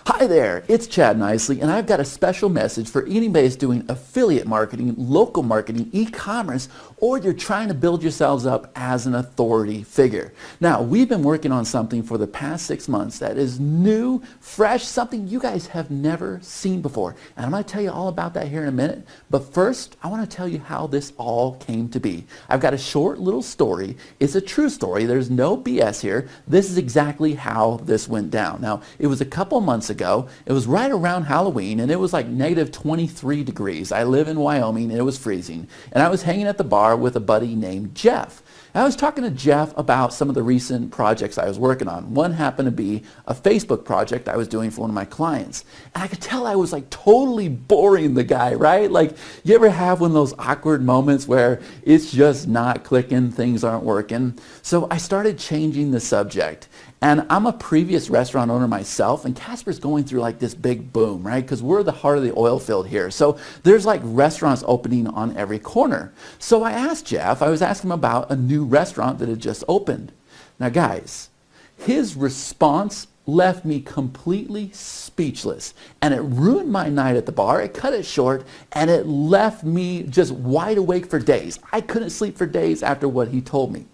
Hi there, it's Chad Nicely, and I've got a special message for anybody that's doing affiliate marketing, local marketing, e-commerce, or you're trying to build yourselves up as an authority figure. Now, we've been working on something for the past 6 months that is new, fresh, something you guys have never seen before. And I'm going to tell you all about that here in a minute. But first, I want to tell you how this all came to be. I've got a short little story. It's a true story. There's no BS here. This is exactly how this went down. Now, it was a couple months ago. It was right around Halloween, and it was like negative 23 degrees. I live in Wyoming, and it was freezing. And I was hanging at the bar with a buddy named Jeff. I was talking to Jeff about some of the recent projects I was working on. One happened to be a Facebook project I was doing for one of my clients. And I could tell I was like totally boring the guy, right? Like, you ever have one of those awkward moments where it's just not clicking, things aren't working? So I started changing the subject. And I'm a previous restaurant owner myself, and Casper's going through like this big boom, right? Because we're the heart of the oil field here. So there's like restaurants opening on every corner. So I asked Jeff, I was asking him about a new restaurant that had just opened. Now guys, his response left me completely speechless, and it ruined my night at the bar. It cut it short, and it left me just wide awake for days. I couldn't sleep for days after what he told me.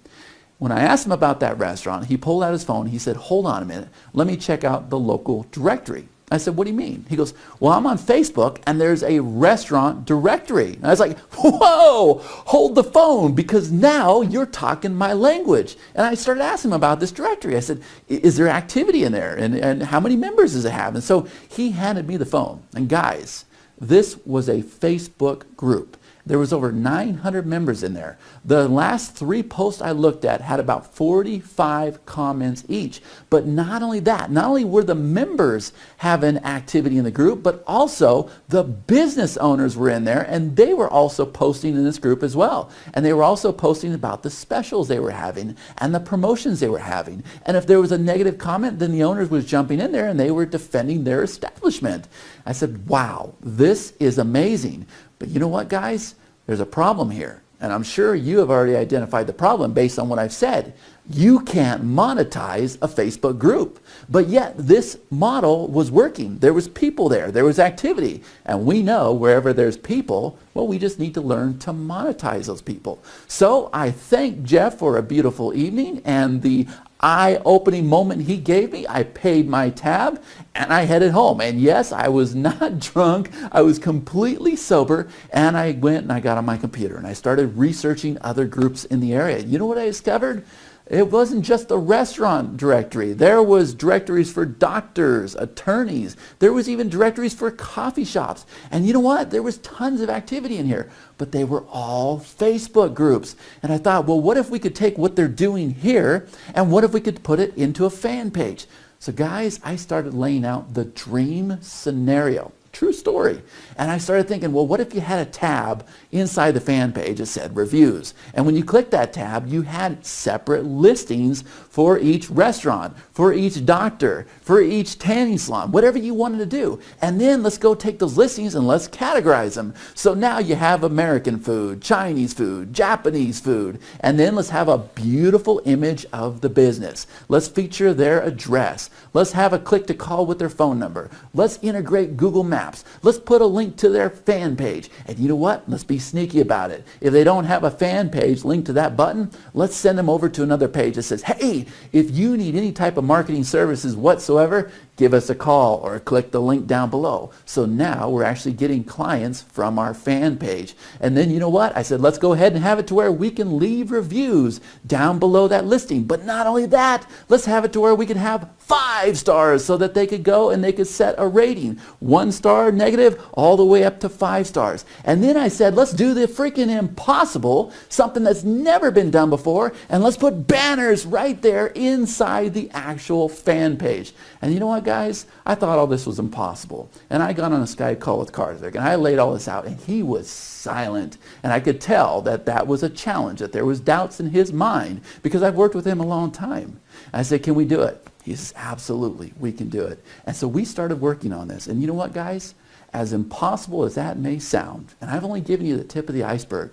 When I asked him about that restaurant, he pulled out his phone. He said, hold on a minute. Let me check out the local directory. I said, what do you mean? He goes, well, I'm on Facebook, and there's a restaurant directory. And I was like, whoa, hold the phone, because now you're talking my language. And I started asking him about this directory. I said, is there activity in there? And how many members does it have? And so he handed me the phone. And guys, this was a Facebook group. There was over 900 members in there. The last 3 posts I looked at had about 45 comments each. But not only that, not only were the members having activity in the group, but also the business owners were in there, and they were also posting in this group as well. And they were also posting about the specials they were having and the promotions they were having. And if there was a negative comment, then the owners was jumping in there and they were defending their establishment. I said, wow, this is amazing. But you know what, guys? There's a problem here. And I'm sure you have already identified the problem based on what I've said. You can't monetize a Facebook group. But yet this model was working. There was people there. There was activity. And we know wherever there's people, well, we just need to learn to monetize those people. So I thank Jeff for a beautiful evening and the eye-opening moment he gave me. I paid my tab and I headed home. And yes, I was not drunk. I was completely sober, and I went and I got on my computer and I started researching other groups in the area. You know what I discovered? It wasn't just a restaurant directory. There was directories for doctors, attorneys. There was even directories for coffee shops. And you know what? There was tons of activity in here, but they were all Facebook groups. And I thought, well, what if we could take what they're doing here, and what if we could put it into a fan page? So guys, I started laying out the dream scenario. True story. And I started thinking, well, what if you had a tab inside the fan page that said reviews? And when you clicked that tab, you had separate listings for each restaurant, for each doctor, for each tanning salon, whatever you wanted to do. And then let's go take those listings and let's categorize them. So now you have American food, Chinese food, Japanese food, and then let's have a beautiful image of the business. Let's feature their address. Let's have a click to call with their phone number. Let's integrate Google Maps. Let's put a link to their fan page. And you know what? Let's be sneaky about it. If they don't have a fan page linked to that button, let's send them over to another page that says, hey, if you need any type of marketing services whatsoever, give us a call or click the link down below. So now we're actually getting clients from our fan page. And then you know what? I said, let's go ahead and have it to where we can leave reviews down below that listing. But not only that, let's have it to where we can have 5 stars so that they could go and they could set a rating. 1 star, negative, all the way up to 5 stars. And then I said, let's do the freaking impossible, something that's never been done before, and let's put banners right there inside the actual fan page. And you know what, guys? I thought all this was impossible. And I got on a Skype call with Karthik, and I laid all this out, and he was silent. And I could tell that that was a challenge, that there was doubts in his mind, because I've worked with him a long time. And I said, can we do it? He says, absolutely, we can do it. And so we started working on this. And you know what, guys? As impossible as that may sound, and I've only given you the tip of the iceberg,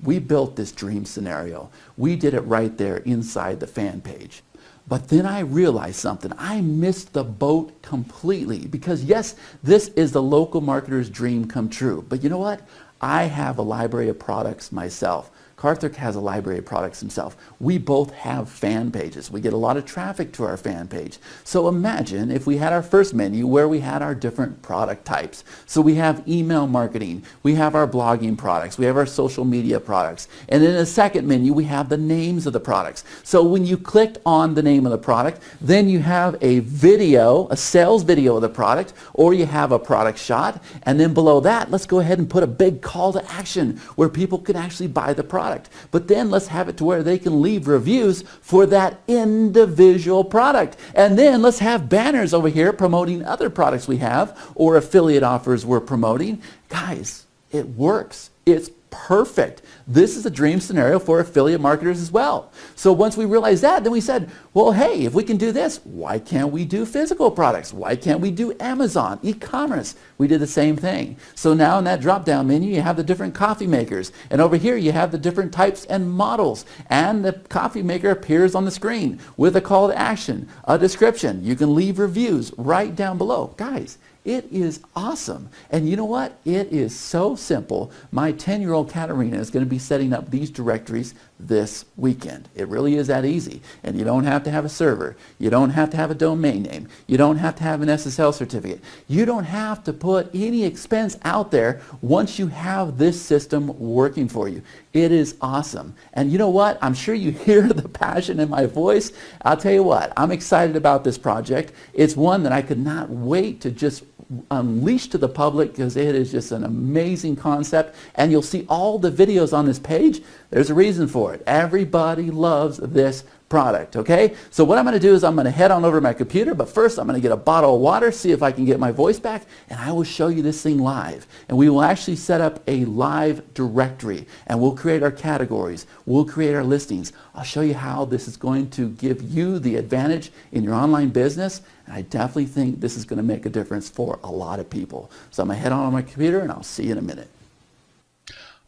we built this dream scenario. We did it right there inside the fan page. But then I realized something. I missed the boat completely because yes, this is the local marketer's dream come true. But you know what? I have a library of products myself. Karthik has a library of products himself. We both have fan pages. We get a lot of traffic to our fan page. So imagine if we had our first menu where we had our different product types. So we have email marketing, we have our blogging products, we have our social media products. And in the second menu, we have the names of the products. So when you clicked on the name of the product, then you have a video, a sales video of the product, or you have a product shot. And then below that, let's go ahead and put a big call to action where people can actually buy the product. But then let's have it to where they can leave reviews for that individual product. And then let's have banners over here promoting other products we have or affiliate offers we're promoting. Guys, it works. It's perfect. This is a dream scenario for affiliate marketers as well. So once we realized that, then we said, well, hey, if we can do this, why can't we do physical products? Why can't we do Amazon, e-commerce? We did the same thing. So now in that drop-down menu, you have the different coffee makers. And over here, you have the different types and models. And the coffee maker appears on the screen with a call to action, a description. You can leave reviews right down below. Guys, it is awesome. And you know what? It is so simple. My 10-year-old Katarina is going to be setting up these directories this weekend. It really is that easy. And you don't have to have a server. You don't have to have a domain name. You don't have to have an SSL certificate. You don't have to put any expense out there once you have this system working for you. It is awesome. And you know what? I'm sure you hear the passion in my voice. I'll tell you what, I'm excited about this project. It's one that I could not wait to just unleash to the public because it is just an amazing concept. And you'll see all the videos on this page. There's a reason for it. Everybody loves this product, okay? So what I'm going to do is I'm going to head on over to my computer, but first I'm going to get a bottle of water, see if I can get my voice back, and I will show you this thing live. And we will actually set up a live directory, and we'll create our categories. We'll create our listings. I'll show you how this is going to give you the advantage in your online business, and I definitely think this is going to make a difference for a lot of people. So I'm going to head on my computer, and I'll see you in a minute.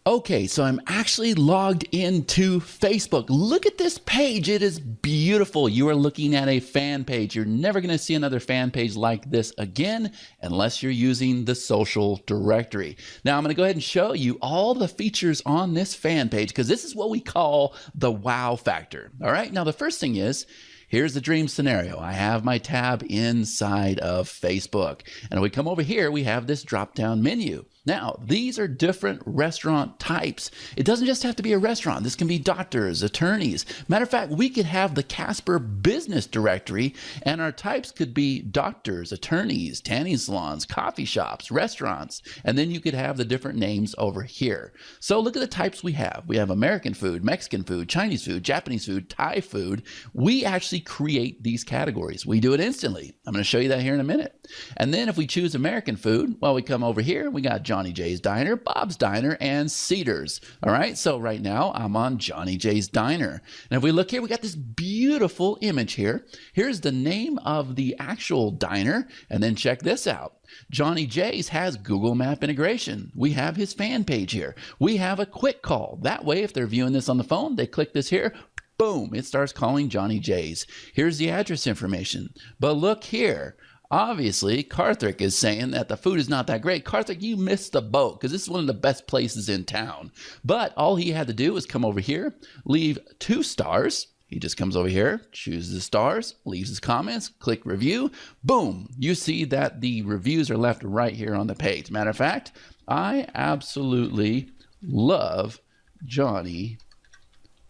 Okay, so I'm actually logged into Facebook. Look at this page. It is beautiful. You are looking at a fan page. You're never going to see another fan page like this again unless you're using the social directory. Now, I'm going to go ahead and show you all the features on this fan page because this is what we call the wow factor. All right, now the first thing is, here's the dream scenario. I have my tab inside of Facebook. And if we come over here, we have this drop-down menu. Now, these are different restaurant types. It doesn't just have to be a restaurant. This can be doctors, attorneys. Matter of fact, we could have the Casper business directory, and our types could be doctors, attorneys, tanning salons, coffee shops, restaurants, and then you could have the different names over here. So look at the types we have. We have American food, Mexican food, Chinese food, Japanese food, Thai food. We actually create these categories. We do it instantly. I'm going to show you that here in a minute. And then if we choose American food, well, we come over here. We got Johnny J's Diner, Bob's Diner, and Cedars. All right, so right now I'm on Johnny J's Diner. And if we look here, we got this beautiful image here. Here's the name of the actual diner. And then check this out. Johnny J's has Google Map integration. We have his fan page here. We have a quick call. That way, if they're viewing this on the phone, they click this here. Boom, it starts calling Johnny J's. Here's the address information. But look here. Obviously, Karthik is saying that the food is not that great. Karthik, you missed the boat because this is one of the best places in town. But all he had to do was come over here, leave 2 stars. He just comes over here, chooses the stars, leaves his comments, click review. Boom, you see that the reviews are left right here on the page. Matter of fact, I absolutely love Johnny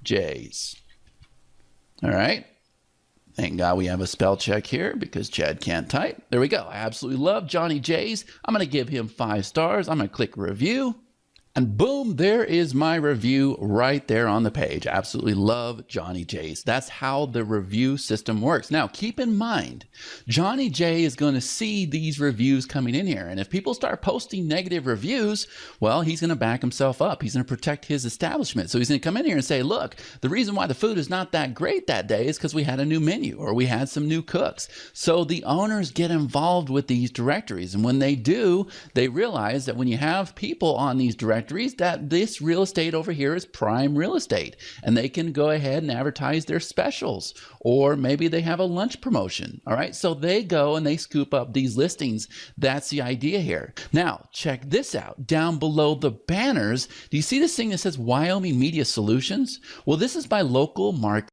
J's. All right. Thank God we have a spell check here because Chad can't type. There we go. I absolutely love Johnny J's. I'm going to give him 5 stars. I'm going to click review. And boom, there is my review right there on the page. Absolutely love Johnny J's. That's how the review system works. Now, keep in mind, Johnny J is going to see these reviews coming in here. And if people start posting negative reviews, well, he's going to back himself up. He's going to protect his establishment. So he's going to come in here and say, look, the reason why the food is not that great that day is because we had a new menu or we had some new cooks. So the owners get involved with these directories. And when they do, they realize that when you have people on these directories, directories that this real estate over here is prime real estate, and they can go ahead and advertise their specials, or maybe they have a lunch promotion. All right, so they go and they scoop up these listings. That's the idea here. Now check this out. Down below the banners, do you see this thing that says Wyoming Media Solutions? Well, this is my local market